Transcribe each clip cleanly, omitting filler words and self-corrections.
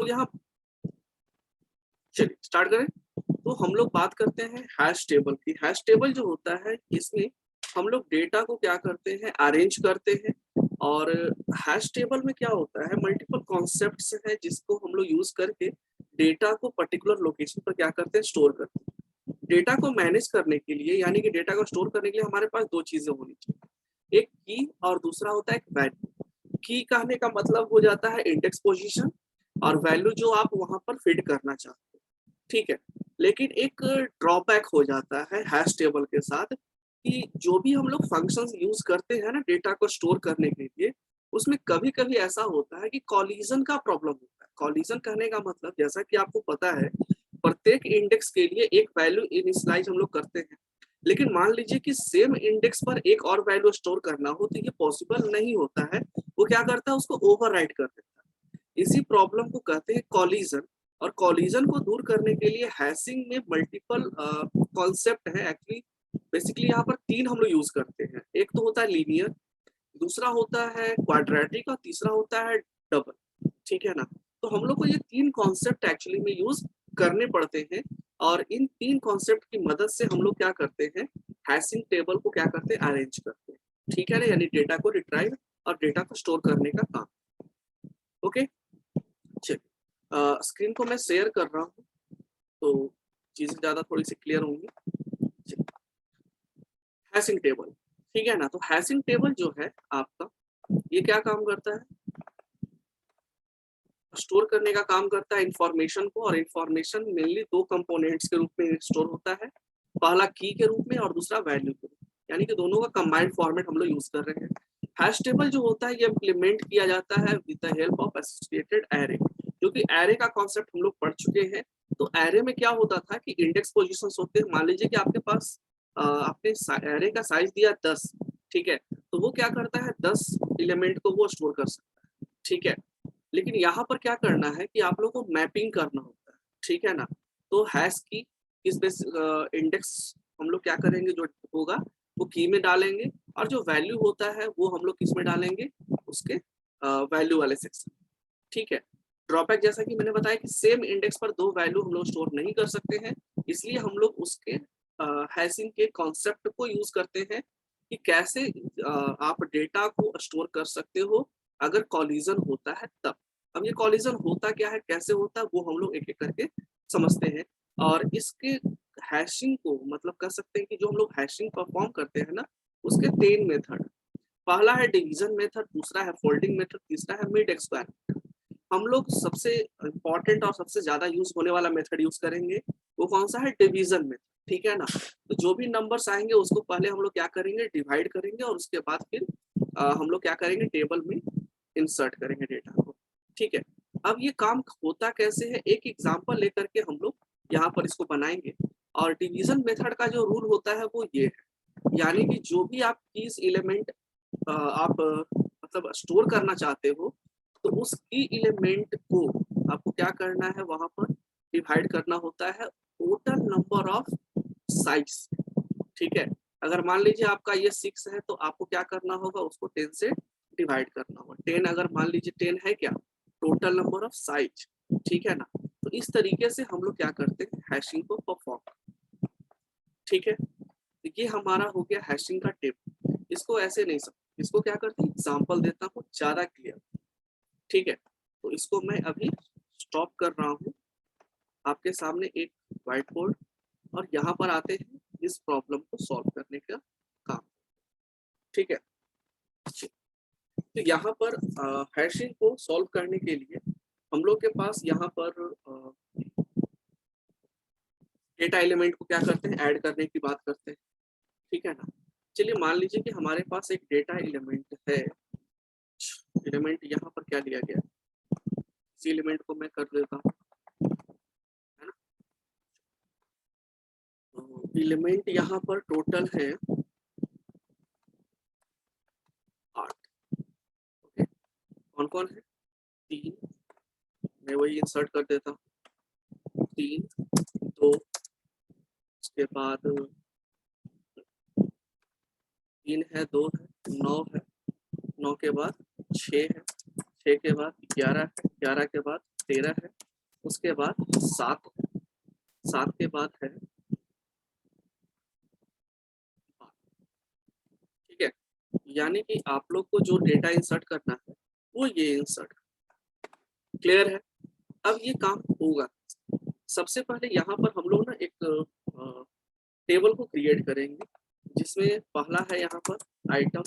लोग यहाँ चलिए स्टार्ट करें। तो हम लोग बात करते हैं हैश टेबल की। हैश टेबल जो होता है इसमें हम लोग डेटा को क्या करते हैं, अरेंज करते हैं। और हैश टेबल में क्या होता है, मल्टीपल कॉन्सेप्ट्स हैं जिसको हम लोग यूज करके डेटा को पर्टिकुलर लोकेशन पर क्या करते हैं, स्टोर करते हैं। डेटा को मैनेज करने के लिए यानी कि डेटा को स्टोर करने के लिए हमारे पास दो चीजें होनी चाहिए, एक की और दूसरा होता है एक वैल्यू। की कहने का मतलब हो जाता है इंडेक्स पोजीशन, और वैल्यू जो आप वहां पर फीड करना चाहते हैं, ठीक है। लेकिन एक ड्रॉबैक हो जाता है हैश टेबल के साथ कि जो भी हम लोग फंक्शंस यूज करते हैं ना डेटा को स्टोर करने के लिए, उसमें कभी कभी ऐसा होता है कि कॉलिजन का प्रॉब्लम होता है। कॉलिजन कहने का मतलब जैसा कि आपको पता है, प्रत्येक इंडेक्स के लिए एक वैल्यू इनिशियलाइज हम लोग करते हैं, लेकिन मान लीजिए कि सेम इंडेक्स पर एक और वैल्यू स्टोर करना हो तो ये पॉसिबल नहीं होता है। वो क्या करता है, उसको ओवरराइट कर देता है। इसी प्रॉब्लम को कहते हैं कॉलिजन। और कॉलिजन को दूर करने के लिए हैशिंग में मल्टीपल कॉन्सेप्ट है एक्चुअली। बेसिकली यहाँ पर तीन हम लोग यूज करते हैं। एक तो होता है लीनियर, दूसरा होता है क्वाड्रेटिक, और तीसरा होता है डबल, ठीक है ना। तो हम लोग को ये तीन कॉन्सेप्ट एक्चुअली में यूज करने पड़ते हैं, और इन तीन कॉन्सेप्ट की मदद से हम लोग क्या करते हैं, हैशिंग टेबल को क्या करते हैं, अरेंज करते हैं, ठीक है ना। यानी डेटा को रिट्राइव और डेटा को स्टोर करने का काम। ओके, चलिए स्क्रीन को मैं शेयर कर रहा हूँ तो चीजें ज्यादा थोड़ी सी क्लियर होंगी। हैशिंग टेबल, ठीक है ना। तो हैशिंग टेबल जो है आपका, ये क्या काम करता है, स्टोर करने का काम करता है इंफॉर्मेशन को। और इंफॉर्मेशन मेनली दो कंपोनेंट्स के रूप में स्टोर होता है, पहला की के रूप में और दूसरा वैल्यू के रूप में, यानी कि दोनों का कंबाइंड फॉर्मेट हम लोग यूज कर रहे हैं। हैश टेबल जो होता है ये इम्प्लीमेंट किया जाता है with the help of associated array, क्योंकि एरे का कॉन्सेप्ट हम लोग पढ़ चुके हैं। तो एरे में क्या होता था कि इंडेक्स पोजीशंस होते हैं। मान लीजिए कि आपके पास आपने एरे का साइज दिया 10, ठीक है। तो वो क्या करता है, 10 एलिमेंट को वो स्टोर कर सकता है, ठीक है। लेकिन यहाँ पर क्या करना है कि आप लोग को मैपिंग करना होता है, ठीक है ना। तो हैश की इस बेस इंडेक्स हम लोग क्या करेंगे, जो होगा वो की में डालेंगे, और जो वैल्यू होता है वो हम लोग किस में डालेंगे, उसके वैल्यू वाले सेक्शन, ठीक है। ड्रॉबैक जैसा कि मैंने बताया कि सेम इंडेक्स पर दो वैल्यू हम लोग स्टोर नहीं कर सकते हैं, इसलिए हम लोग उसके हैशिंग के कॉन्सेप्ट को यूज करते हैं कि कैसे आप डेटा को स्टोर कर सकते हो अगर कॉलिजन होता है तब। अब ये कॉलिजन होता क्या है, कैसे होता है, वो हम लोग एक एक करके समझते हैं। और इसके हैशिंग को मतलब कर सकते हैं कि जो हम लोग हैशिंग परफॉर्म करते हैं ना, उसके 3 मेथड। पहला है डिवीजन मेथड, दूसरा है फोल्डिंग मेथड, तीसरा है मिड स्क्वायर। हम लोग सबसे इम्पोर्टेंट और सबसे ज्यादा यूज होने वाला मेथड यूज करेंगे, वो कौन सा है, डिवीजन मेथड, ठीक है ना। तो जो भी नंबर्स आएंगे उसको पहले हम लोग क्या करेंगे, डिवाइड करेंगे, और उसके बाद फिर हम लोग क्या करेंगे, टेबल में इंसर्ट करेंगे डेटा को, ठीक है। अब ये काम होता कैसे है, एक एग्जांपल लेकर के हम लोग यहाँ पर इसको बनाएंगे। और डिवीजन मेथड का जो रूल होता है वो ये है, यानी कि जो भी आप कीज एलिमेंट आप मतलब स्टोर करना चाहते हो, तो उस की एलिमेंट को आपको क्या करना है, वहां पर डिवाइड करना होता है टोटल नंबर ऑफ साइज, ठीक है। अगर मान लीजिए आपका ये 6 है तो आपको क्या करना होगा, उसको 10 से डिवाइड करना होगा। 10 अगर मान लीजिए 10 है क्या, टोटल नंबर ऑफ साइज, ठीक है ना। तो इस तरीके से हम लोग क्या करते हैं, हैशिंग को परफॉर्म, ठीक है। तो ये हमारा हो गया हैशिंग का टिप। इसको ऐसे नहीं समझ, इसको क्या करते हैं, एग्जाम्पल देता हूँ ज्यादा क्लियर, ठीक है। तो इसको मैं अभी स्टॉप कर रहा हूँ, आपके सामने एक व्हाइट बोर्ड, और यहाँ पर आते हैं इस प्रॉब्लम को सॉल्व करने का काम, ठीक है। तो यहाँ पर हैशिंग को सॉल्व करने के लिए हम लोग के पास यहाँ पर डेटा एलिमेंट को क्या करते हैं, ऐड करने की बात करते हैं, ठीक है ना। चलिए मान लीजिए कि हमारे पास एक डेटा एलिमेंट है। एलिमेंट यहाँ पर क्या लिया गया, इसी एलिमेंट को मैं कर देता हूँ, है ना। एलिमेंट यहाँ पर टोटल है 8, ओके। कौन कौन है, 3, मैं वही इंसर्ट कर देता हूँ, 3, 2, उसके बाद 3 है, 2 है, 9 है, 9 के बाद 6 है, 6 के बाद 11 है, 11 के बाद 13 है, उसके बाद 7 है, 7 के बाद है 12। ठीक है, यानी कि आप लोग को जो डेटा इंसर्ट करना है वो ये इंसर्ट। क्लियर है? अब ये काम होगा, सबसे पहले यहाँ पर हम लोग ना एक टेबल को क्रिएट करेंगे जिसमें पहला है यहाँ पर आइटम,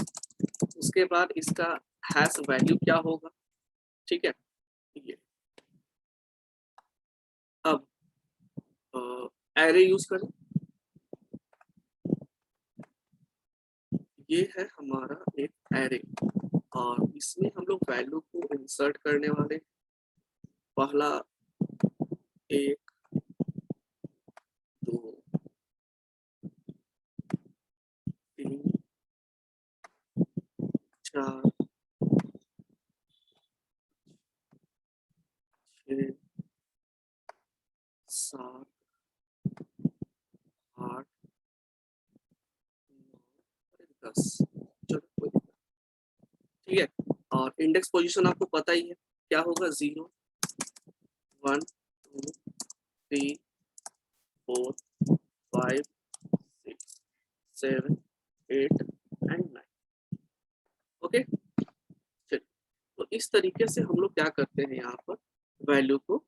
उसके बाद इसका हैश वैल्यू क्या होगा। ठीक है, ये अब एरे यूज करें, ये है हमारा एक एरे और इसमें हम लोग वैल्यू को इंसर्ट करने वाले, पहला 1 2 3 4 6 7 8 9 10। चलो, ठीक है, और इंडेक्स पोजीशन आपको पता ही है क्या होगा, 0 1 2 3 4 5 6 7 8 एंड 9। ओके, चलिए, तो इस तरीके से हम लोग क्या करते हैं, यहाँ पर वैल्यू को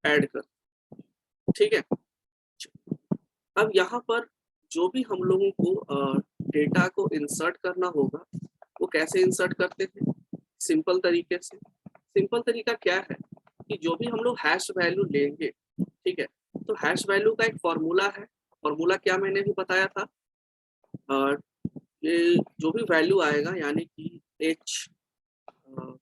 ऐड कर। ठीक है, अब यहाँ पर जो भी हम लोगों को डेटा को इंसर्ट करना होगा वो कैसे इंसर्ट करते हैं, सिंपल तरीके से। सिंपल तरीका क्या है कि जो भी हम लोग हैश वैल्यू लेंगे, ठीक है, तो हैश वैल्यू का एक फॉर्मूला है। फॉर्मूला क्या मैंने भी बताया था, ये जो भी वैल्यू आएगा यानी कि h, हाँ,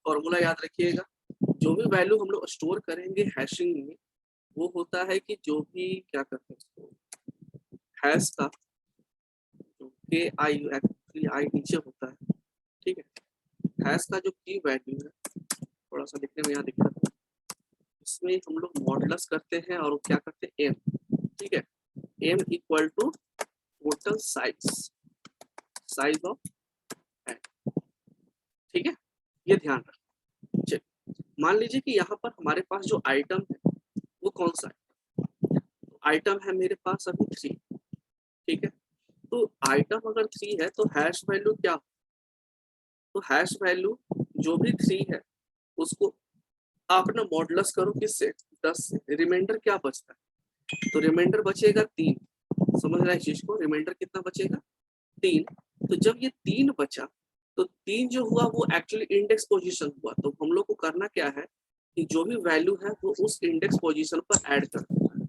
फॉर्मूला याद रखिएगा, जो भी वैल्यू हम लोग स्टोर करेंगे हैशिंग में वो होता है कि जो भी क्या करते हैं उसको हैश का जो के आई एक्चुअली आई नीचे होता है। ठीक है, हैश का जो की वैल्यू है, थोड़ा सा लिखने में यहाँ दिक्कत है, इसमें हम लोग मॉडुलस करते हैं और क्या करते हैं एम। ठीक है, M equal to total size of N. ठीक है, ये ध्यान रखें। चलिए, मान लीजिए कि यहाँ पर हमारे पास जो आइटम है वो कौन सा है, आइटम है मेरे पास अभी 3। ठीक है, तो आइटम अगर 3 है तो हैश वैल्यू क्या, तो हैश वैल्यू जो भी 3 है उसको आप ना मॉडुलस करो किससे, 10 से, रिमाइंडर क्या बचता है, तो रिमाइंडर बचेगा 3। समझ रहे हैं इस चीज को, रिमाइंडर कितना बचेगा, 3। तो जब ये 3 बचा तो 3 जो हुआ वो एक्चुअली इंडेक्स पोजीशन हुआ, तो हम लोग को करना क्या है कि जो भी वैल्यू है वो उस इंडेक्स पोजीशन पर ऐड कर देना है।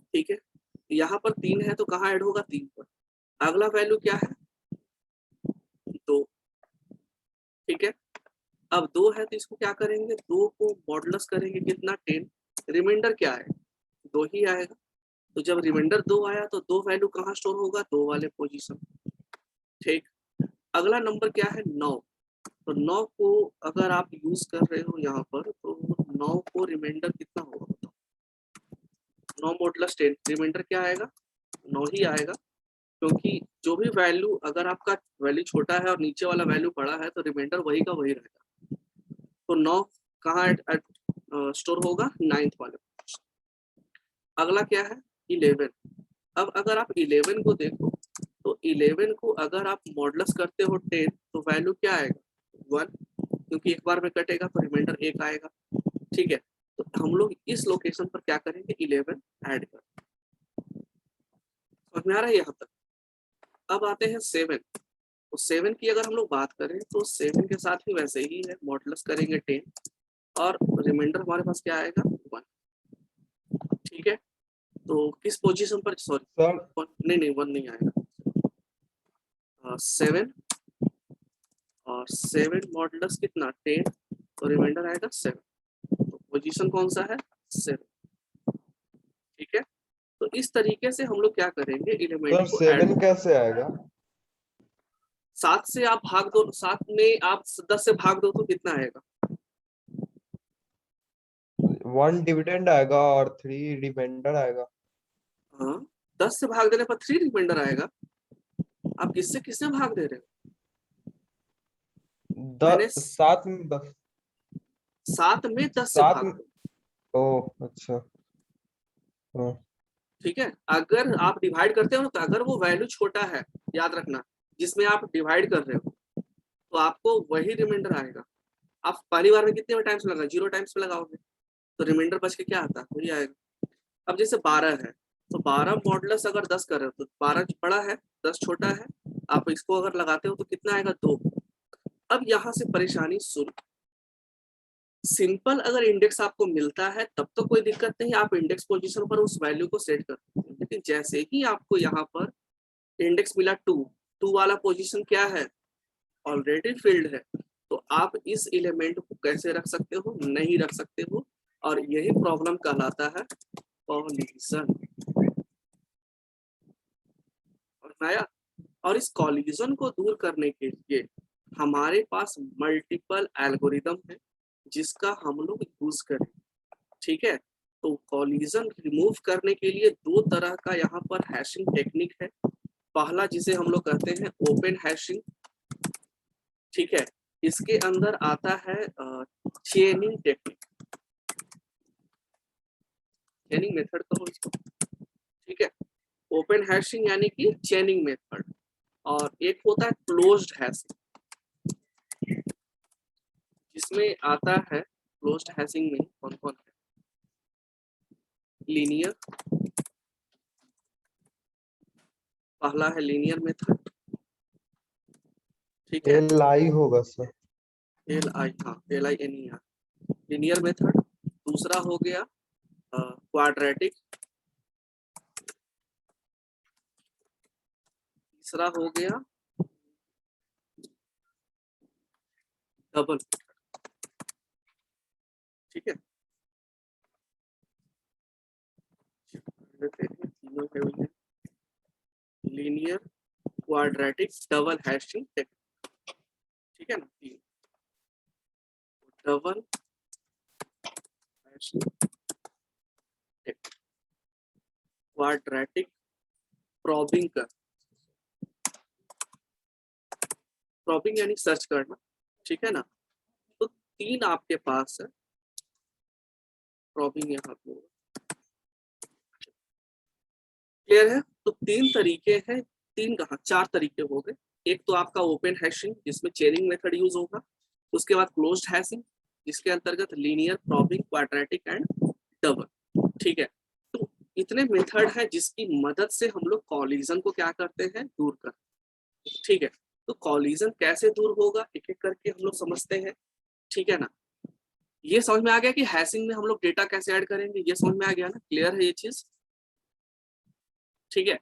ठीक है, यहाँ पर 3 है तो कहाँ ऐड होगा, 3 पर। अगला वैल्यू क्या है, 2। ठीक है, अब 2 है तो इसको क्या करेंगे, 2 को मॉडुलस करेंगे कितना, 10। रिमाइंडर क्या है, 2 ही आएगा, तो जब रिमाइंडर 2 आया तो 2 वैल्यू कहाँ स्टोर होगा, 2 वाले पोजीशन। ठीक, अगला नंबर क्या है, 9। तो 9 को अगर आप यूज कर रहे हो यहाँ पर तो 9 को रिमाइंडर कितना होगा बताओ, 9 मॉडुलस 10, रिमाइंडर क्या आएगा, 9 ही आएगा, क्योंकि जो भी वैल्यू अगर आपका वैल्यू छोटा है और नीचे वाला वैल्यू बड़ा है तो रिमाइंडर वही का वही रहेगा। तो 9 कहाँ स्टोर होगा, 9th वाले। अगला क्या है, 11। अब अगर आप 11 को देखो तो 11 को अगर आप मॉडुलस करते हो 10 तो वैल्यू क्या आएगा, 1, क्योंकि एक बार में कटेगा तो रिमाइंडर 1 आएगा। ठीक है, तो हम लोग इस लोकेशन पर क्या करेंगे, 11 ऐड कर। समझ में आ रहा है यहाँ तक। अब आते हैं 7। तो 7 की अगर हम लोग बात करें तो 7 के साथ ही वैसे ही है, मॉडुलस करेंगे 10 और रिमाइंडर हमारे पास क्या आएगा, 1। ठीक है, तो किस पोजीशन पर, सॉरी सर नहीं नहीं 1 नहीं आएगा, 7 और 7 मॉडुलस कितना, 10, तो रिमाइंडर आएगा 7। तो पोजीशन कौन सा है, 7। ठीक है, तो इस तरीके से हम लोग क्या करेंगे, एलिमेंट सर को 7 ऐड। कैसे आएगा, 7 से आप भाग दो, 7 में आप 10 से भाग दो तो कितना आएगा, 1 डिविडेंड आएगा और 3 रिमाइंडर आएगा। हाँ, 10 से भाग देने पर 3 रिमाइंडर आएगा। आप किससे किससे भाग दे रहे हो? मैंने 7 में 10। 7 में 10 से 7 भाग में। दो। ओ अच्छा। हाँ। ठीक है, अगर आप डिवाइड करते हो तो अगर वो वैल्यू छोटा है, याद रखना, जिसमें आप डिवाइड कर रहे हो, तो आपको वही रिमाइंडर आएगा। आप पहली बार में कितने टाइम्स लगा, 0 टाइम्स पे लगाओगे, तो रिमाइंडर बच के क्या आता है, वही आएगा। अब जैसे 12 है, तो 12 मॉडुलस अगर 10 कर रहे हो, तो 12 बड़ा है, 10 छोटा है, आप इसको अगर लगाते हो तो कितना आएगा, 2। अब यहाँ से परेशानी शुरू। सिंपल अगर इंडेक्स आपको मिलता है तब तो कोई दिक्कत नहीं, आप इंडेक्स पोजीशन पर उस वैल्यू को सेट कर सकते हैं। लेकिन जैसे ही आपको यहाँ पर इंडेक्स मिला 2 वाला पोजीशन क्या है, ऑलरेडी फील्ड है, तो आप इस एलिमेंट को कैसे रख सकते हो, नहीं रख सकते हो, और यही प्रॉब्लम कहलाता है कॉलिजन। और और इस कॉलिजन को दूर करने के लिए हमारे पास मल्टीपल एल्गोरिदम है जिसका हम लोग यूज करें। ठीक है, तो कॉलिजन रिमूव करने के लिए 2 तरह का यहाँ पर हैशिंग टेक्निक है। पहला जिसे हम लोग कहते हैं ओपन हैशिंग। ठीक है, इसके अंदर आता है चेनिंग टेक्निक, चेनिंग मेथड कहो इसको। ठीक है, ओपन हैशिंग यानी कि चेनिंग मेथड, और एक होता है क्लोज्ड हैशिंग, जिसमें आता है क्लोज्ड हैशिंग में कौन कौन है, लीनियर, पहला है लीनियर मेथड। ठीक है, LI होगा सर। LI, हाँ LINER, लीनियर मेथड। दूसरा हो गया क्वाड्रेटिक, तीसरा हो गया डबल। ठीक है, तीनों है, linear, quadratic, double hashing technique. ठीक है ना, तीन, double hashing technique, quadratic, probing कर, प्रॉबिंग यानी सर्च करना। ठीक है ना, तो 3 आपके पास है, प्रॉबिंग यहाँ पे क्लियर है। तो 3 तरीके हैं, 3 कहा 4 तरीके हो गए। एक तो आपका ओपन हैशिंग जिसमें चेनिंग मेथड यूज होगा, उसके बाद क्लोज्ड हैशिंग जिसके अंतर्गत linear, probing, quadratic and double. ठीक है, तो इतने मेथड है जिसकी मदद से हम लोग कॉलिजन को क्या करते हैं, दूर करते हैं। ठीक है, तो कॉलिजन कैसे दूर होगा एक एक करके हम लोग समझते हैं। ठीक है ना, ये समझ में आ गया कि हैशिंग में हम लोग डेटा कैसे ऐड करेंगे, ये समझ में आ गया ना, क्लियर है ये चीज। ठीक है,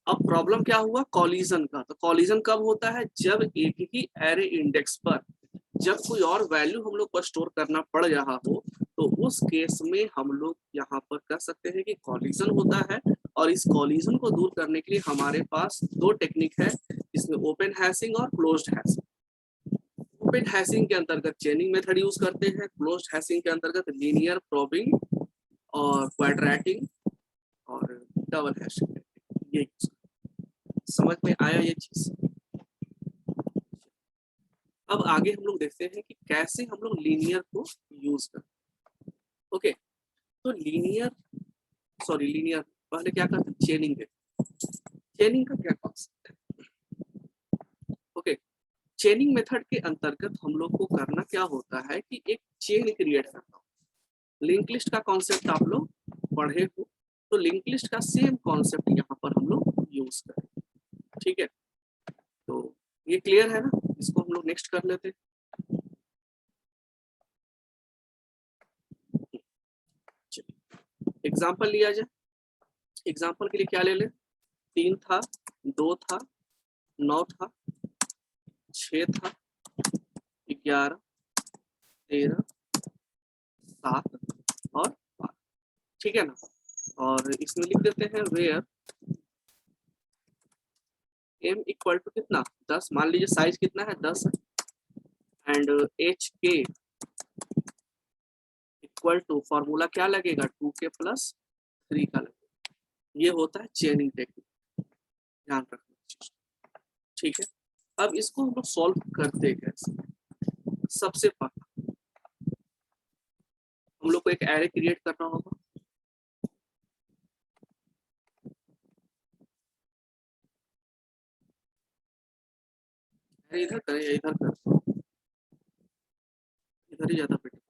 अब प्रॉब्लम क्या हुआ कॉलिजन का, तो कॉलिजन कब होता है, जब एक ही एरे इंडेक्स पर जब कोई और वैल्यू हम लोग को स्टोर करना पड़ रहा हो, तो उस केस में हम लोग यहाँ पर कर सकते हैं कि कॉलिजन होता है। और इस कॉलिजन को दूर करने के लिए हमारे पास 2 टेक्निक है, जिसमें ओपन हैशिंग और क्लोज्ड हैशिंग। ओपन हैशिंग के अंतर्गत चेनिंग मेथड यूज करते हैं, क्लोज्ड हैशिंग के अंतर्गत लीनियर, प्रॉबिंग और क्वाड्रेटिक और डबल हैशिंग। ये समझ में आया ये चीज। अब आगे हम लोग देखते हैं कि कैसे हम लोग लीनियर को यूज करते हैं। ओके, तो लीनियर पहले क्या करते हैं, चेनिंग देखते हैं। चेनिंग का क्या कॉन्सेप्ट है। ओके, चेनिंग मेथड के अंतर्गत हम लोग को करना क्या होता है कि एक चेन क्रिएट करना हो। लिंक लिस्ट का कॉन्सेप्ट आप लोग पढ़े हो, तो लिंक लिस्ट का सेम कॉन्सेप्ट यहाँ पर हम लोग यूज करें। ठीक है, तो ये क्लियर है ना, इसको हम लोग नेक्स्ट कर लेते हैं। एग्जाम्पल लिया जाए, एग्जाम्पल के लिए क्या ले लें, 3 था, 2 था, 9 था, 6 था, 11, 13, 7 और 5। ठीक है ना, और इसमें लिख देते हैं वेयर m इक्वल टू कितना, 10, मान लीजिए साइज कितना है 10 एंड एच के इक्वल टू, फॉर्मूला क्या लगेगा 2k प्लस 3 का लगेगा। ये होता है चेनिंग टेक्निक, ध्यान रखना। ठीक है, अब इसको हम लोग सॉल्व करते कैसे। सबसे पहले हम लोग को एक एरे क्रिएट करना होगा। इधर करें या इधर करें, इधर ही ज्यादा बेटर।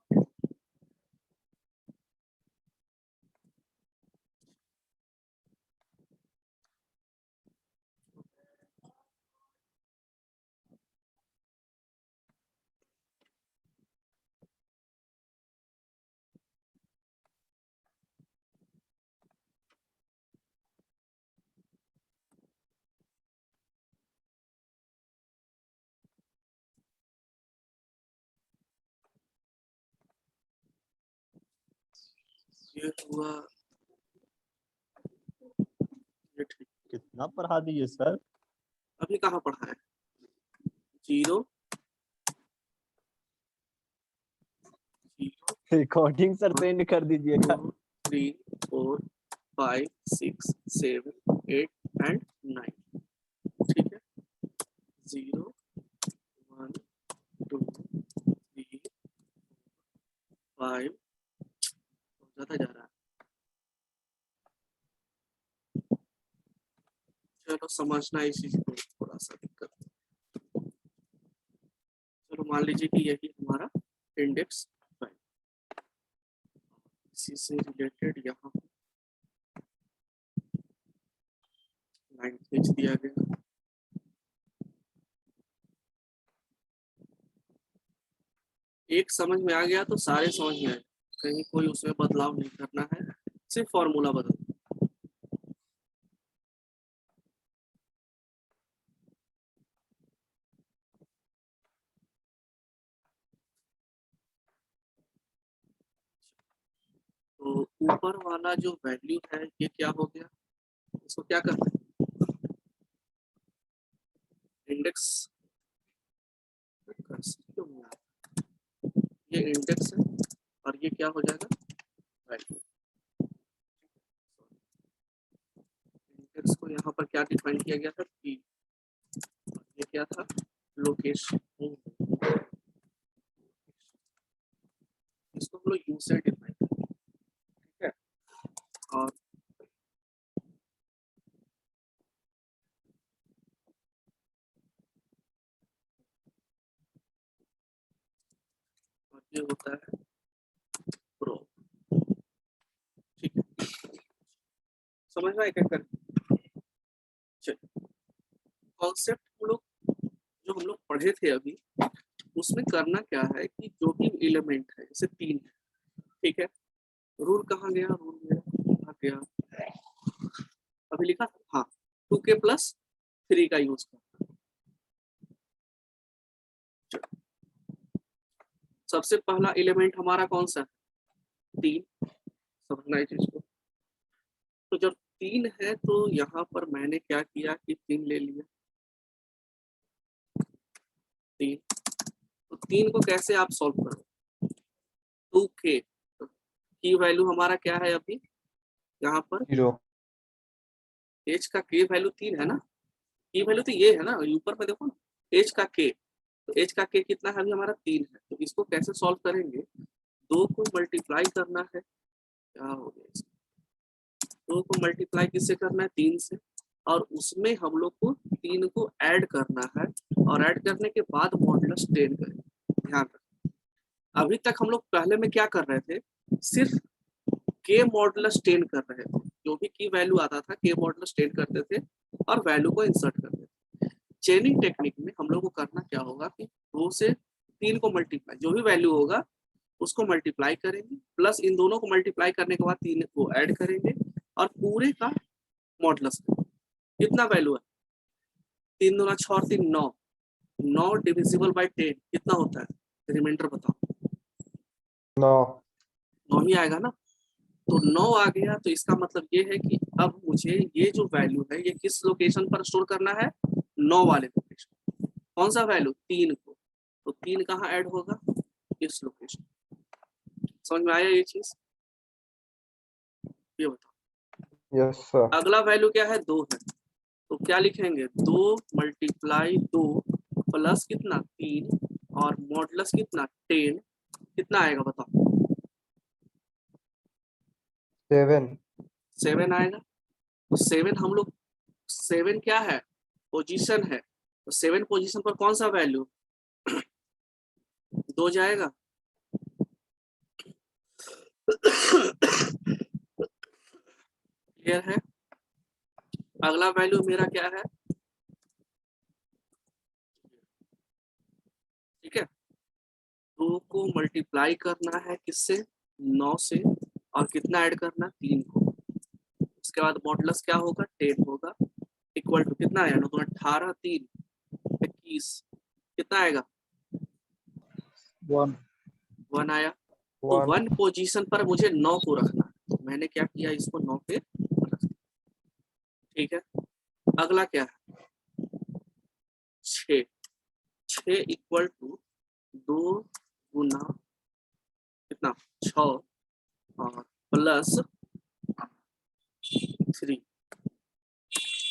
ये हुआ, ये ठीक। कितना पढ़ा दिए सर? अभी कहाँ पढ़ा है? 0 रिकॉर्डिंग सर सेंड कर दीजिएगा। 2 3 4 5 6 7 8 एंड 9। ठीक है, 0 1 2 3 5, ज्यादा जा रहा है। चलो समझना इस चीज को थोड़ा सा दिक्कत। चलो मान लीजिए कि यही हमारा इंडेक्स है, इसी से रिलेटेड यहाँ लाइन खींच दिया गया। एक समझ में आ गया तो सारे समझ में आए, कहीं कोई उसमें बदलाव नहीं करना है, सिर्फ फॉर्मूला बदल। तो ऊपर वाला जो वैल्यू है ये क्या हो गया, इसको क्या करते हैं, इंडेक्स। ये इंडेक्स है और ये क्या हो जाएगा, वैल्यू। इंडेक्स को यहाँ पर क्या डिफाइन किया गया था कि ये क्या था, लोकेशन। इसको हम लोग यू से डिफाइन करेंगे, ठीक है। और ये होता है प्रो, ठीक है। समझ में आया क्या कर, कॉन्सेप्ट हम लोग जो हम लोग पढ़े थे अभी, उसमें करना क्या है कि जो भी एलिमेंट है, जैसे 3 है, ठीक है। रूल कहाँ गया, रूल में गया, अभी लिखा था, हाँ, 2k + 3 का यूज करना। सबसे पहला एलिमेंट हमारा कौन सा है, 3, समझना है चीज को। तो जब 3 है तो यहाँ पर मैंने क्या किया कि 3 ले लिया, 3। तो 3 को कैसे आप सॉल्व करो, 2k की वैल्यू हमारा क्या है अभी यहाँ पर, 0 एच का k वैल्यू 3 है ना, की वैल्यू तो ये है ना, ऊपर में देखो ना, एच का k, तो एच का k कितना है अभी हमारा 3 है। तो इसको कैसे सॉल्व करेंगे, 2 को मल्टीप्लाई करना है, क्या हो गया, 2 को मल्टीप्लाई किससे करना है, 3 से, और उसमें हम लोग को 3 को ऐड करना है, और ऐड करने के बाद मॉडुलस 10 करें। ध्यान रखें, अभी तक हम लोग पहले में क्या कर रहे थे, सिर्फ k मॉडुलस 10 कर रहे थे, जो भी की वैल्यू आता था k मॉडुलस 10 करते थे और वैल्यू को इंसर्ट करते थे। चेनिंग टेक्निक में हम लोग को करना क्या होगा कि 2 से 3 को मल्टीप्लाई, जो भी वैल्यू होगा उसको मल्टीप्लाई करेंगे, प्लस इन दोनों को मल्टीप्लाई करने के बाद 3 को ऐड करेंगे और पूरे का मॉडुलस। कितना वैल्यू है, 3 दूना 6 और 3 9, 9 डिविजिबल बाय 10 कितना होता है, रिमाइंडर बताओ। 9 9 ही आएगा ना, तो 9 आ गया, तो इसका मतलब ये है कि अब मुझे ये जो वैल्यू है ये किस लोकेशन पर स्टोर करना है, 9 वाले लोकेशन। कौन सा वैल्यू, 3 को, तो 3 कहाँ ऐड होगा, इस लोकेशन। समझ में आया ये चीज, ये बताओ। Yes sir. अगला वैल्यू क्या है, 2 है, तो क्या लिखेंगे 2 मल्टीप्लाई 2 प्लस कितना 3 और मॉडुलस कितना 10 कितना आएगा बताओ 7 7 आएगा। तो 7 हम लोग 7 क्या है पोजीशन है तो 7 पोजीशन पर कौन सा वैल्यू 2 जाएगा। क्लियर है। अगला वैल्यू मेरा क्या है ठीक है 2 को मल्टीप्लाई करना है किससे 9 से और कितना ऐड करना 3 को। उसके बाद मॉडुलस क्या होगा 10 होगा इक्वल टू कितना आया 9 18 3 21 कितना आएगा 1 आया। तो 1 1 पोजीशन पर मुझे 9 को रखना है तो मैंने क्या किया इसको 9 पे रख दिया। ठीक है। अगला क्या है 6 6 इक्वल टू 2 गुना कितना 6 और प्लस 3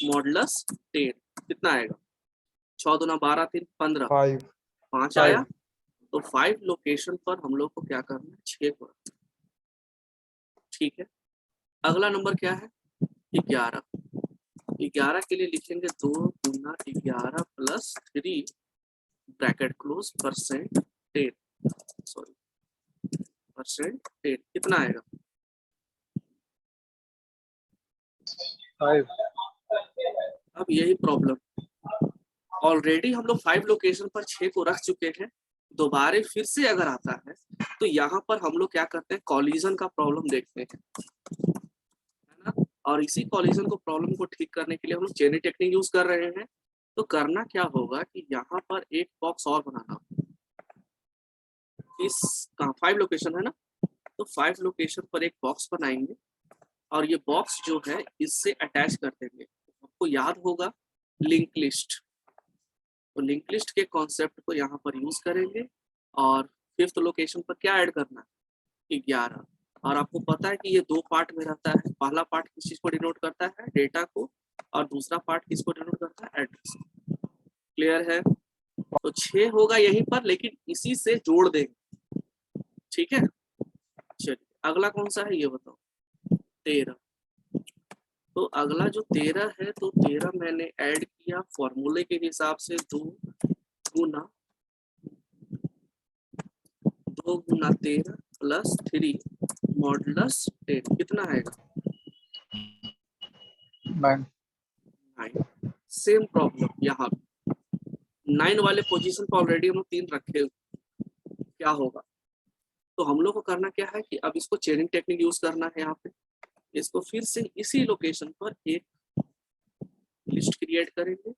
मॉडुलस 10 कितना आएगा 6 दूना 12 3 15 5 5 आया। तो 5 लोकेशन पर हम लोग को क्या करना है 6 को रखना है। ठीक है। अगला नंबर क्या है 11 11 के लिए लिखेंगे 2 गुना 11 plus 3 bracket close percent 10 sorry percent 10 कितना आएगा 5 अब यही प्रॉब्लम ऑलरेडी हम लोग 5 लोकेशन पर 6 को रख चुके हैं दोबारा फिर से अगर आता है तो यहाँ पर हम लोग क्या करते हैं कॉलिजन का प्रॉब्लम देखते हैं है ना। और इसी कॉलिजन को प्रॉब्लम को ठीक करने के लिए हम लोग चेन टेक्निक यूज कर रहे हैं। तो करना क्या होगा कि यहाँ पर एक बॉक्स और बनाना होगा। इस 5 लोकेशन है ना तो 5 लोकेशन पर एक बॉक्स बनाएंगे और ये बॉक्स जो है इससे अटैच कर देंगे। आपको याद होगा लिंक लिस्ट तो लिंक लिस्ट के कॉन्सेप्ट को यहाँ पर यूज करेंगे और 5th लोकेशन पर क्या ऐड करना है 11 और आपको पता है कि ये 2 पार्ट में रहता है। पहला पार्ट किस चीज को डिनोट करता है डेटा को और दूसरा पार्ट किसको डिनोट करता है एड्रेस। क्लियर है। तो 6 होगा यहीं पर लेकिन इसी से जोड़ देंगे। ठीक है। चलिए अगला कौन सा है ये बताओ 13 तो अगला जो 13 है तो 13 मैंने ऐड किया फॉर्मूले के हिसाब से 2 गुना 13 प्लस 3 मॉडुलस 10 कितना आएगा 9 9। सेम प्रॉब्लम यहाँ 9 वाले पोजीशन पर ऑलरेडी हम लोग 3 रखे क्या होगा तो हम लोग को करना क्या है कि अब इसको चेनिंग टेक्निक यूज करना है। यहाँ पे इसको फिर से इसी लोकेशन पर एक लिस्ट क्रिएट करेंगे।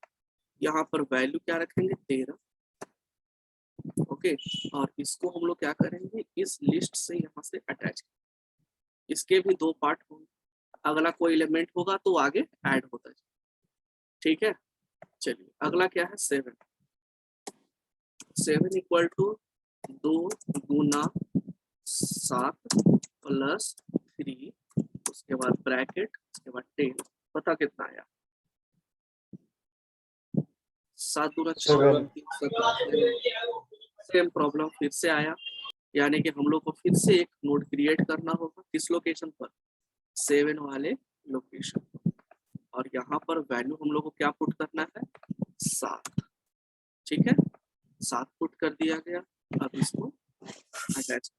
यहाँ पर वैल्यू क्या रखेंगे 13 ओके और इसको हम लोग क्या करेंगे इस लिस्ट से यहाँ से अटैच इसके भी 2 पार्ट होंगे। अगला कोई एलिमेंट होगा तो आगे ऐड होता है। ठीक है। चलिए अगला क्या है 7 इक्वल टू 2 गुना 7 प्लस 3 उसके बाद ब्रैकेट उसके बाद 10 पता कितना आया 7 दूना 14 सेम प्रॉब्लम फिर से आया। यानी कि हम लोग को फिर से एक नोड क्रिएट करना होगा किस लोकेशन पर 7 वाले लोकेशन पर और यहाँ पर वैल्यू हम लोग को क्या पुट करना है 7। ठीक है 7 पुट कर दिया गया। अब इसको अटैच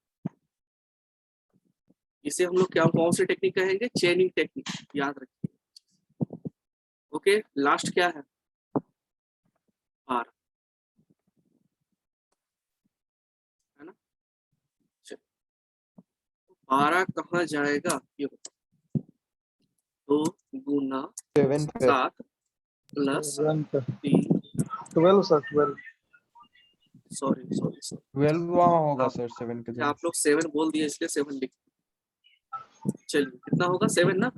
इसे हम लोग क्या कौन सी टेक्निक कहेंगे चेनिंग टेक्निक याद रखिए। ओके लास्ट क्या है आर है ना। 12 कहाँ जाएगा ये 2 गुना 7 पे 7 प्लस 3 12 सर 12 सॉरी 12 वहाँ होगा सर 7 के जगह। आप लोग 7 बोल दिए इसलिए 7 लिख चलिए कितना होगा 7 ना।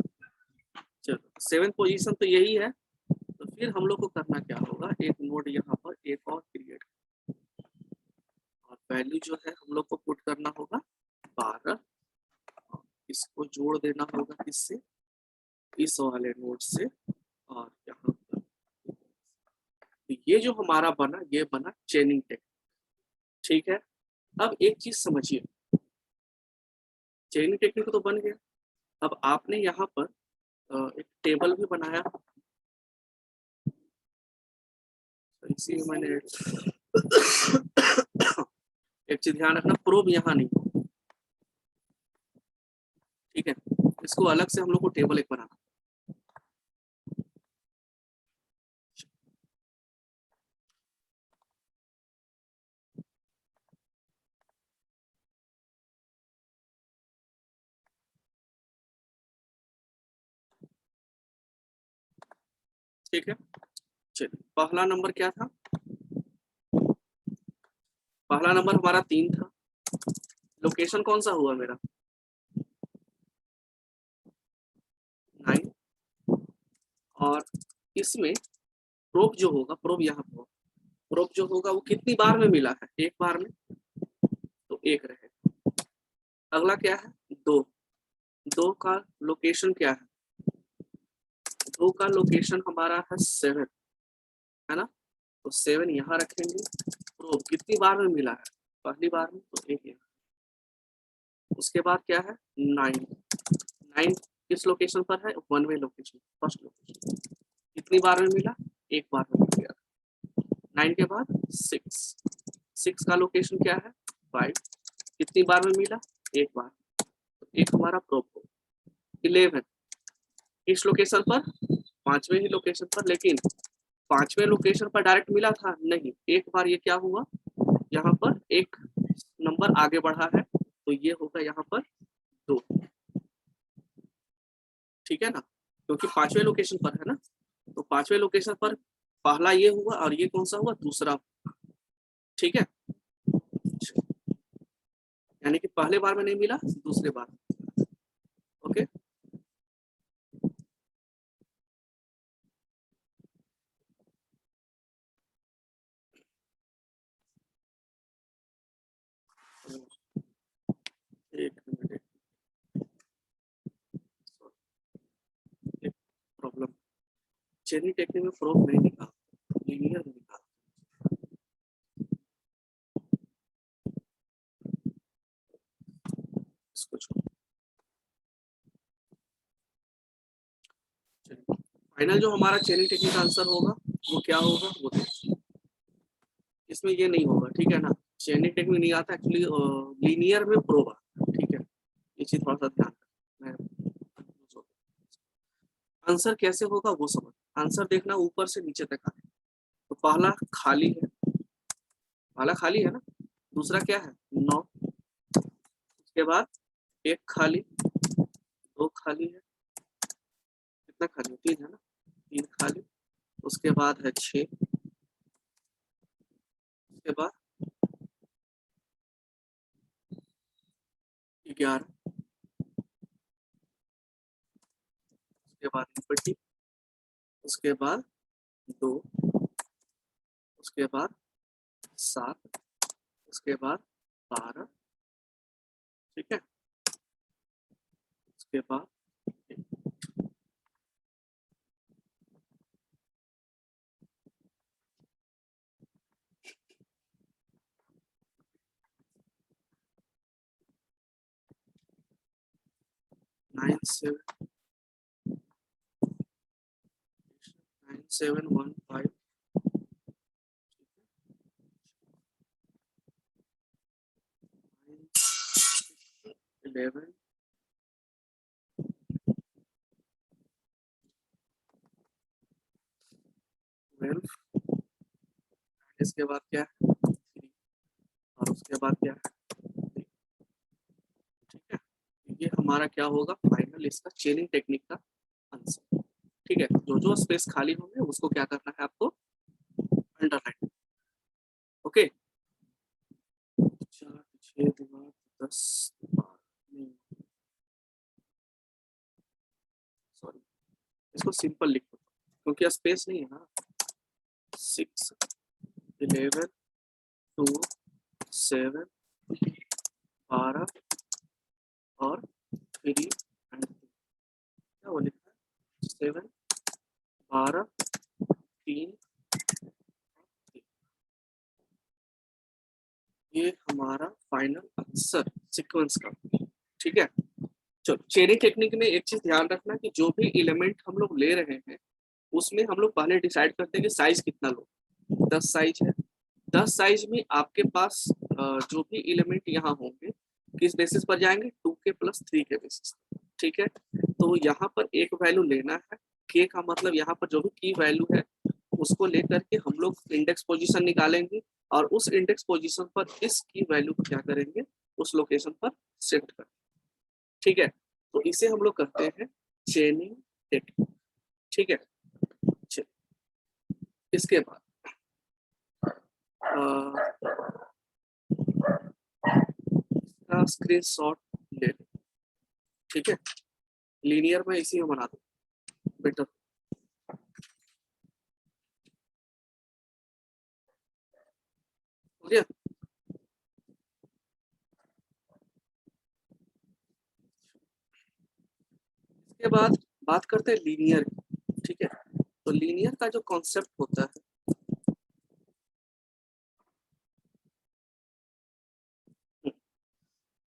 चलो 7 पोजीशन तो यही है। तो फिर हम लोग को करना क्या होगा एक नोड यहाँ पर एक और क्रिएट और वैल्यू जो है हम लोग को पुट करना होगा 12 इसको जोड़ देना होगा किससे इस वाले नोड से और यहाँ पर ये जो हमारा बना, ये बना चेनिंग टेक्निक, ठीक है। अब एक चीज समझिए, चेनिंग टेक्निक तो बन गया, अब आपने यहाँ पर एक टेबल भी बनाया, इसी में मैंने एक चीज ध्यान रखना, प्रोब यहाँ नहीं, ठीक है, इसको अलग से हम लोग को टेबल एक बनाना। ठीक है, चलिए पहला नंबर क्या था, पहला नंबर हमारा 3 था, लोकेशन कौन सा हुआ मेरा 9, और इसमें प्रोब जो होगा, प्रोब यहाँ पर, प्रोब जो होगा वो कितनी बार में मिला है, एक बार में, तो एक रहेगा। अगला क्या है 2, 2 का लोकेशन क्या है, 2 का लोकेशन हमारा है 7, है ना, तो 7 यहाँ रखेंगे। प्रोब कितनी बार में मिला है, पहली बार में, तो एक यहाँ। उसके बाद क्या है 9, 9 किस लोकेशन पर है, 1 वे लोकेशन, फर्स्ट लोकेशन, कितनी बार में मिला, एक बार में मिल गया। 9 के बाद 6, 6 का लोकेशन क्या है 5, कितनी बार में मिला, एक बार, तो एक हमारा प्रोब हो। 11 किस लोकेशन पर, 5वें ही लोकेशन पर, लेकिन 5वें लोकेशन पर डायरेक्ट मिला था नहीं, एक बार ये क्या हुआ, यहाँ पर एक नंबर आगे बढ़ा है, तो ये होगा यहाँ पर 2, ठीक है ना, क्योंकि 5वें लोकेशन पर है ना, तो 5वें लोकेशन पर पहला ये हुआ और ये कौन सा हुआ, दूसरा, ठीक है, यानी कि पहले बार में नहीं मिला, दूसरे बार, ओके। एक मिनट, एक प्रॉब्लम, चेनिंग टेक्निक में प्रोब नहीं निकाल, लीनियर में निकाल, इसको छोड़, फाइनल जो हमारा चेनिंग टेक्निक आंसर होगा वो क्या होगा, वो देखिए, इसमें ये नहीं होगा, ठीक है ना, चेनिंग टेक्निक नहीं आता एक्चुअली, लीनियर में प्रोब आता, ठीक है, ये चीज थोड़ा सा ध्यान रखना। आंसर कैसे होगा वो समझ, आंसर देखना ऊपर से नीचे तक आए, तो पहला खाली है, पहला खाली है ना, दूसरा क्या है 9, उसके बाद एक खाली, 2 खाली है, कितना खाली है 3 है ना, 3 खाली, उसके बाद है 6, उसके बाद 11, उसके बाद लिबर्टी, उसके बाद 2, उसके बाद 7, उसके बाद 12, ठीक है, उसके बाद 9 7 9 7 1 5, 11, 12, इसके बाद क्या है 3, और उसके बाद क्या है 3, ठीक है, ये हमारा क्या होगा फाइनल इसका चेनिंग टेक्निक का आंसर, ठीक है। जो जो स्पेस खाली होंगे उसको क्या करना है आपको, अंडरलाइन, ओके। 4 6 दिमाग 10 नहीं, सॉरी, इसको सिंपल लिख दो क्योंकि स्पेस नहीं है ना, 6 11 2 7 12 और 3 एंड 2, क्या वो लिखा है 7 12 3 ये हमारा फाइनल आंसर सीक्वेंस का, ठीक है। चलो चेनिंग टेक्निक में एक चीज ध्यान रखना कि जो भी एलिमेंट हम लोग ले रहे हैं उसमें हम लोग पहले डिसाइड करते हैं कि साइज कितना लो। 10 साइज है, 10 साइज में आपके पास जो भी एलिमेंट यहाँ होंगे किस बेसिस पर जाएंगे, 2k + 3 के बेसिस, ठीक है। तो यहाँ पर एक वैल्यू लेना है, k का मतलब यहाँ पर जो भी की वैल्यू है उसको लेकर के हम लोग इंडेक्स पोजीशन निकालेंगे और उस इंडेक्स पोजीशन पर इस की वैल्यू को क्या करेंगे, उस लोकेशन पर शिफ्ट करेंगे, ठीक है। तो इसे हम लोग कहते हैं चेनिंग टेक्निक, ठीक है। इसके बाद इसका स्क्रीनशॉट ले लें, ठीक है। लीनियर में इसी में बना दो बेटर। हो गया। इसके बाद बात करते हैं लीनियर, ठीक है। तो लीनियर का जो कॉन्सेप्ट होता है,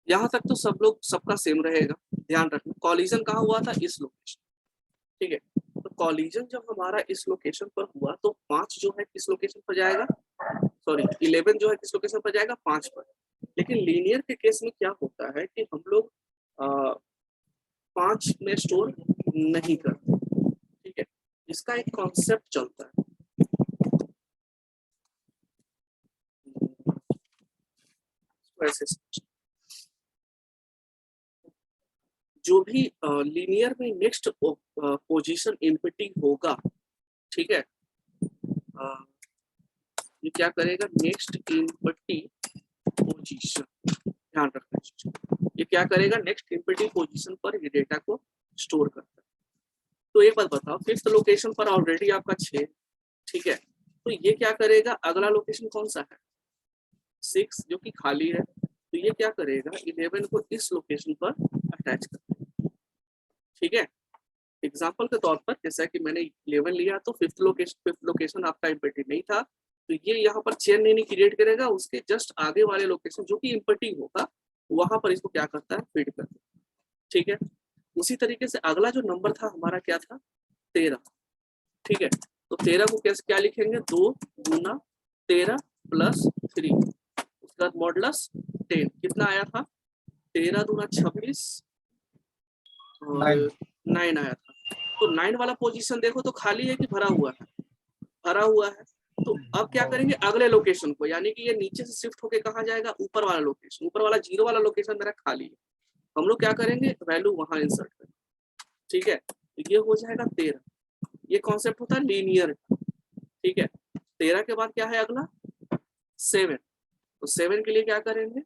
यहाँ तक तो सब लोग सबका सेम रहेगा, ध्यान रखना। कॉलिजन कहाँ हुआ था, इस लोकेशन, ठीक है। तो कॉलिजन जब हमारा इस लोकेशन पर हुआ तो 5 जो है किस लोकेशन पर जाएगा, सॉरी 11 जो है किस लोकेशन पर जाएगा, 5 पर। लेकिन लीनियर के केस में क्या होता है कि हम लोग 5 में स्टोर नहीं करते, ठीक है। इसका एक कॉन्सेप्ट चलता है, वैसे जो भी लीनियर में नेक्स्ट पोजीशन एम्प्टी होगा, ठीक है। ये क्या करेगा, नेक्स्ट एम्प्टी पोजीशन, ध्यान रखना है। ये क्या करेगा, नेक्स्ट एम्प्टी पोजीशन पर ये डेटा को स्टोर करता है। तो एक बात बताओ, 5th लोकेशन पर ऑलरेडी आपका 6, ठीक है। तो ये क्या करेगा, अगला लोकेशन कौन सा है, 6 जो कि खाली है। तो ये क्या करेगा, 11 को इस लोकेशन पर अटैच कर, ठीक है। एग्जाम्पल के तौर पर जैसा कि मैंने 11 लिया तो 5th लोकेशन आपका एम्प्टी नहीं था, तो ये यहाँ पर चेन नहीं क्रिएट करेगा, उसके जस्ट आगे वाले लोकेशन जो कि एम्प्टी होगा वहां पर इसको क्या करता है, फीड करता है, ठीक है। उसी तरीके से अगला जो नंबर था हमारा क्या था, 13, ठीक है। तो 13 को कैसे क्या लिखेंगे, 2 गुना 13 + 3, उसके बाद मॉडुलस 10, कितना आया था, 13 दूना 26 और 9 आया था। तो 9 वाला पोजीशन देखो तो खाली है कि भरा हुआ है, भरा हुआ है। तो अब क्या करेंगे, अगले लोकेशन को, यानी कि ये नीचे से शिफ्ट होके कहाँ जाएगा, ऊपर वाला लोकेशन, ऊपर वाला 0 वाला लोकेशन मेरा खाली है, हम लोग क्या करेंगे, वैल्यू वहां इंसर्ट करेंगे, ठीक है। तो ये हो जाएगा 13, ये कॉन्सेप्ट होता है लीनियर, ठीक है। 13 के बाद क्या है अगला, 7, तो 7 के लिए क्या करेंगे,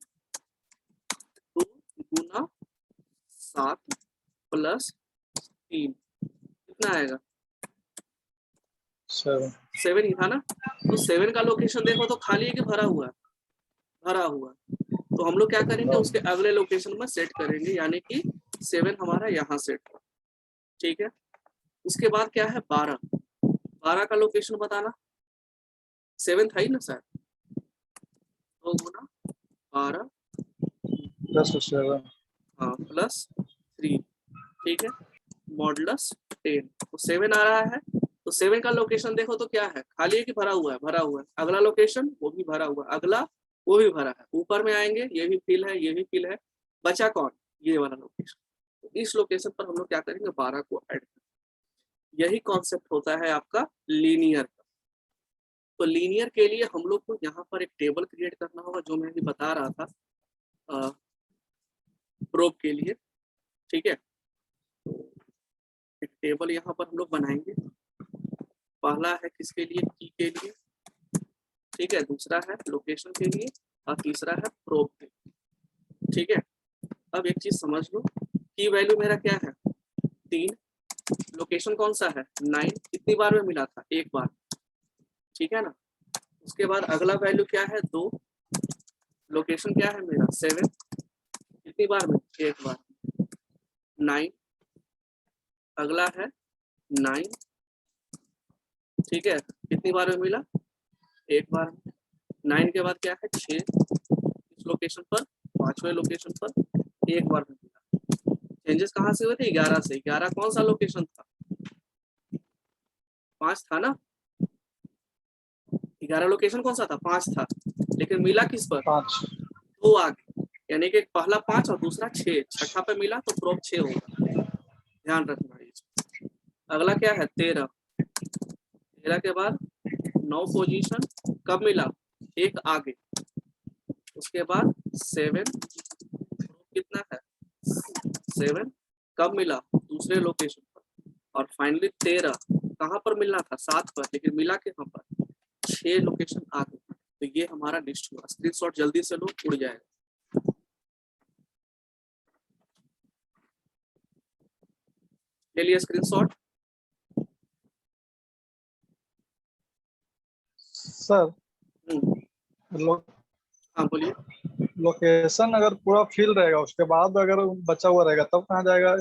2 गुना 7 + 3, कितना आएगा, 7 ही था ना। तो 7 का लोकेशन देखो तो खाली है कि भरा हुआ है, भरा हुआ। तो हम लोग क्या करेंगे, उसके अगले लोकेशन में सेट करेंगे, यानी कि 7 हमारा यहाँ सेट हुआ, ठीक है। उसके बाद क्या है, 12, 12 का लोकेशन बताना, 7 था ही ना सर, 2 गुना 12 हाँ +3, ठीक है, मॉडुलस 10, तो 7 आ रहा है। तो 7 का लोकेशन देखो तो क्या है, खाली है कि भरा हुआ है, भरा हुआ है। अगला लोकेशन वो भी भरा हुआ है, अगला वो भी भरा है, ऊपर में आएंगे ये भी फिल है, ये भी फिल है, बचा कौन, ये वाला लोकेशन। तो इस लोकेशन पर हम लोग क्या करेंगे, 12 को ऐड करेंगे। यही कॉन्सेप्ट होता है आपका लीनियर का। तो लीनियर के लिए हम लोग को यहाँ पर एक टेबल क्रिएट करना होगा, जो मैं अभी बता रहा था प्रोब के लिए, ठीक है। तो एक टेबल यहाँ पर हम लोग बनाएंगे, पहला है किसके लिए, की के लिए, ठीक है, दूसरा है लोकेशन के लिए और तीसरा है प्रोब के लिए, ठीक है। अब एक चीज समझ लो, की वैल्यू मेरा क्या है, 3, लोकेशन कौन सा है, 9, कितनी बार में मिला था, एक बार, ठीक है ना। उसके बाद अगला वैल्यू क्या है, 2, लोकेशन क्या है मेरा 7, कितनी बार में, एक बार, 9, अगला है 9, ठीक है, कितनी बार में मिला, एक बार। 9 के बाद क्या है, 6, लोकेशन पर, 5वें लोकेशन पर एक बार में मिला। चेंजेस कहाँ से हुए थे? 11 से। 11 कौन सा लोकेशन था? 5 था ना? 11 लोकेशन कौन सा था? 5 था, लेकिन मिला किस पर? 5 2 आगे, यानी कि पहला 5 और दूसरा 6, छठा पे मिला तो प्रोब 6 होगा, ध्यान रखना ये चीज। अगला क्या है? 13। 13 के बाद 9 पोजीशन कब मिला? एक आगे, उसके बाद 7, कितना है? 7 कब मिला? दूसरे लोकेशन पर, और फाइनली 13 कहाँ पर मिलना था? 7 पर, लेकिन मिला कहाँ पर? 6 लोकेशन आगे। तो ये हमारा लिस्ट हुआ। स्क्रीनशॉट जल्दी से लो, उड़ जाएगा। ले लिया स्क्रीनशॉट? सर हाँ बोलिए। लोकेशन अगर पूरा फिल रहेगा उसके बाद अगर बचा हुआ रहेगा तब कहाँ जाएगा?